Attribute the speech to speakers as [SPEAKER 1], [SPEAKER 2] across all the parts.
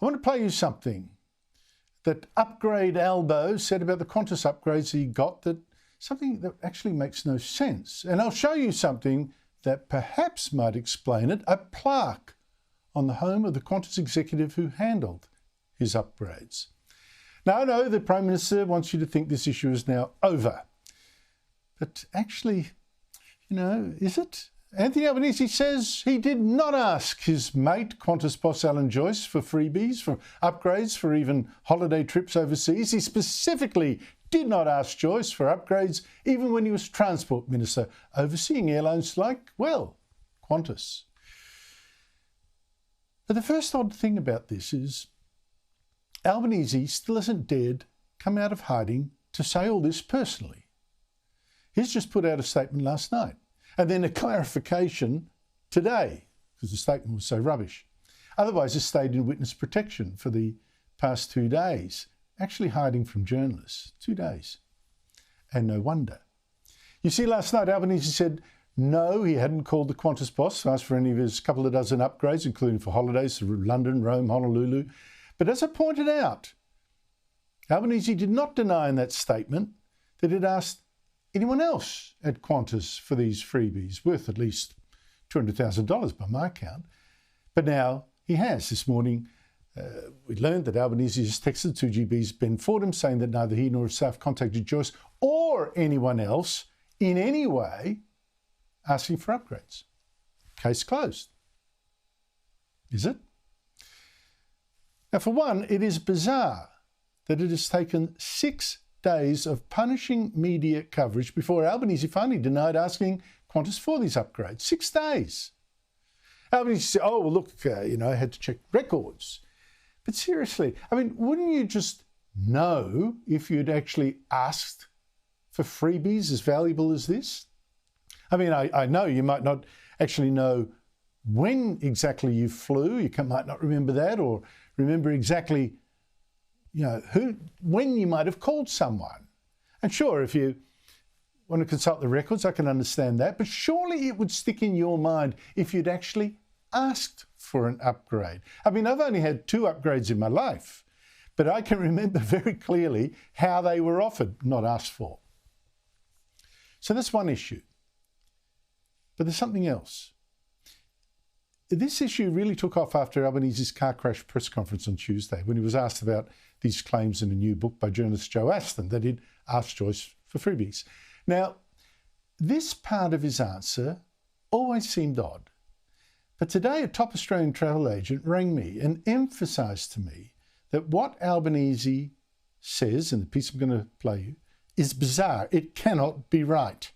[SPEAKER 1] I want to play you something that Upgrade Albo said about the Qantas upgrades he got, something that actually makes no sense. And I'll show you something that perhaps might explain it, a plaque on the home of the Qantas executive who handled his upgrades. Now, I know the Prime Minister wants you to think this issue is now over. But actually, is it? Anthony Albanese says he did not ask his mate, Qantas boss Alan Joyce, for freebies, for upgrades, for even holiday trips overseas. He specifically did not ask Joyce for upgrades, even when he was Transport Minister, overseeing airlines like, well, Qantas. But the first odd thing about this is Albanese still hasn't dared come out of hiding to say all this personally. He's just put out a statement last night and then a clarification today because the statement was so rubbish. Otherwise, he stayed in witness protection for the past 2 days, actually hiding from journalists. 2 days. And no wonder. You see, last night Albanese said no, he hadn't called the Qantas boss to ask for any of his couple of dozen upgrades, including for holidays to London, Rome, Honolulu. But as I pointed out, Albanese did not deny in that statement that he'd asked anyone else at Qantas for these freebies, worth at least $200,000 by my count. But now he has. This morning, we learned that Albanese has texted 2GB's Ben Fordham saying that neither he nor his staff contacted Joyce or anyone else in any way asking for upgrades. Case closed. Is it? Now, for one, it is bizarre that it has taken 6 days of punishing media coverage before Albanese finally denied asking Qantas for these upgrades. 6 days. Albanese said, oh, well, look, I had to check records. But seriously, wouldn't you just know if you'd actually asked for freebies as valuable as this? I know you might not actually know when exactly you flew. You might not remember that or remember exactly when you might have called someone. And sure, if you want to consult the records, I can understand that. But surely it would stick in your mind if you'd actually asked for an upgrade. I've only had 2 upgrades in my life, but I can remember very clearly how they were offered, not asked for. So that's one issue. But there's something else. This issue really took off after Albanese's car crash press conference on Tuesday when he was asked about these claims in a new book by journalist Joe Aston that he'd asked Joyce for freebies. Now, this part of his answer always seemed odd. But today a top Australian travel agent rang me and emphasised to me that what Albanese says in the piece I'm going to play you is bizarre. It cannot be right.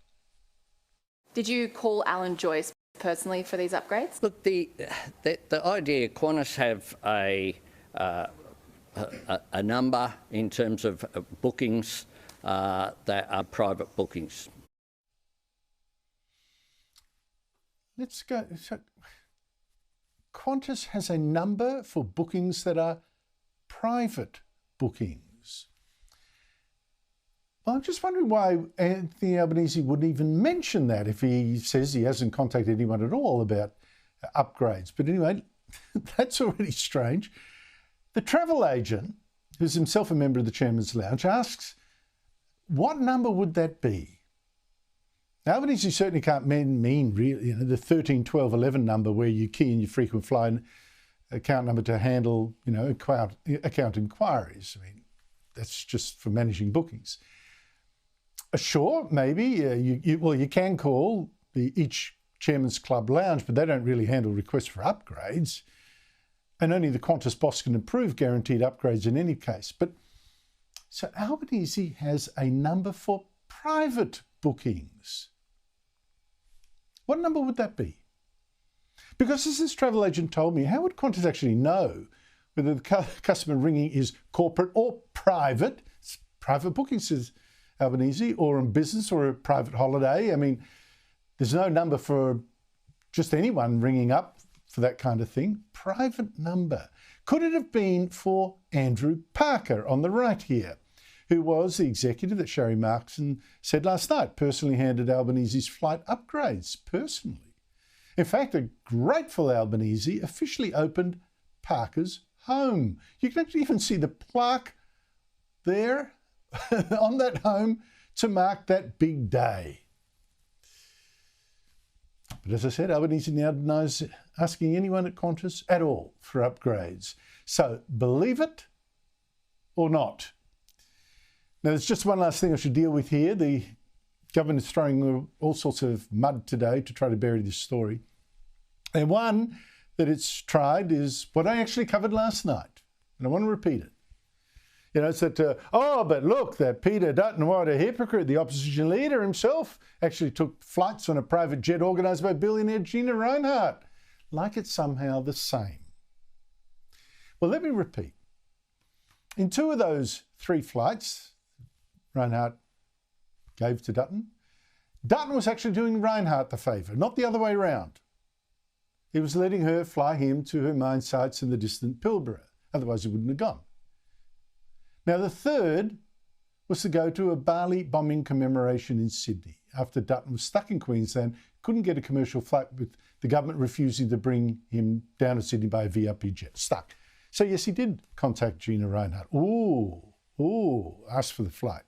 [SPEAKER 2] Did you call Alan Joyce personally for these upgrades?
[SPEAKER 3] Look, the idea Qantas have a number in terms of bookings that are private bookings.
[SPEAKER 1] Let's go. So, Qantas has a number for bookings that are private bookings. Well, I'm just wondering why Anthony Albanese wouldn't even mention that if he says he hasn't contacted anyone at all about upgrades. But anyway, that's already strange. The travel agent, who's himself a member of the Chairman's Lounge, asks, what number would that be? Now, Albanese certainly can't mean really, the 13, 12, 11 number where you key in your frequent flyer account number to handle, account inquiries. That's just for managing bookings. Sure, maybe you can call each Chairman's Club Lounge, but they don't really handle requests for upgrades. And only the Qantas boss can approve guaranteed upgrades in any case. But so Albanese has a number for private bookings. What number would that be? Because as this travel agent told me, how would Qantas actually know whether the customer ringing is corporate or private? It's private bookings, says Albanese, or in business or a private holiday. There's no number for just anyone ringing up for that kind of thing. Private number. Could it have been for Andrew Parker on the right here, who was the executive that Sherry Markson said last night personally handed Albanese's flight upgrades personally? In fact, a grateful Albanese officially opened Parker's home. You can actually even see the plaque there on that home to mark that big day. But as I said, Albanese now denies asking anyone at Qantas at all for upgrades. So believe it or not. Now, there's just one last thing I should deal with here. The government is throwing all sorts of mud today to try to bury this story. And one that it's tried is what I actually covered last night. And I want to repeat it. You know, it's that, but look, that Peter Dutton, what a hypocrite. The opposition leader himself actually took flights on a private jet organised by billionaire Gina Rinehart. Like it's somehow the same. Well, let me repeat. In 2 of those 3 flights Rinehart gave to Dutton, Dutton was actually doing Rinehart the favour, not the other way around. He was letting her fly him to her mine sites in the distant Pilbara. Otherwise, he wouldn't have gone. Now, the third was to go to a Bali bombing commemoration in Sydney after Dutton was stuck in Queensland, couldn't get a commercial flight with the government refusing to bring him down to Sydney by a VIP jet. Stuck. So, yes, he did contact Gina Rinehart. Asked for the flight.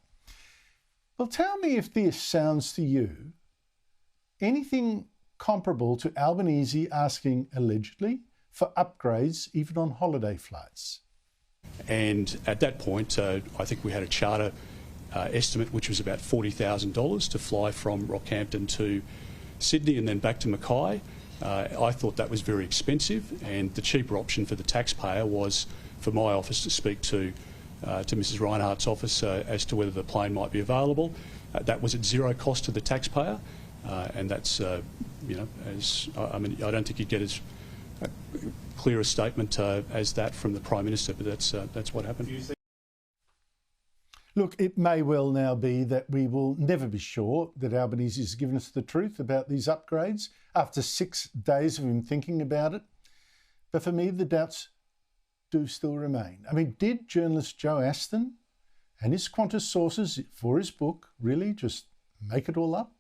[SPEAKER 1] Well, tell me if this sounds to you anything comparable to Albanese asking, allegedly, for upgrades even on holiday flights.
[SPEAKER 4] And at that point, I think we had a charter estimate which was about $40,000 to fly from Rockhampton to Sydney and then back to Mackay. I thought that was very expensive, and the cheaper option for the taxpayer was for my office to speak to Mrs Rinehart's office as to whether the plane might be available. That was at zero cost to the taxpayer, and that's, I don't think you'd get as clear a statement as that from the Prime Minister, but that's what happened.
[SPEAKER 1] Look, it may well now be that we will never be sure that Albanese has given us the truth about these upgrades after 6 days of him thinking about it. But for me, the doubts do still remain. I mean, did journalist Joe Aston and his Qantas sources for his book really just make it all up?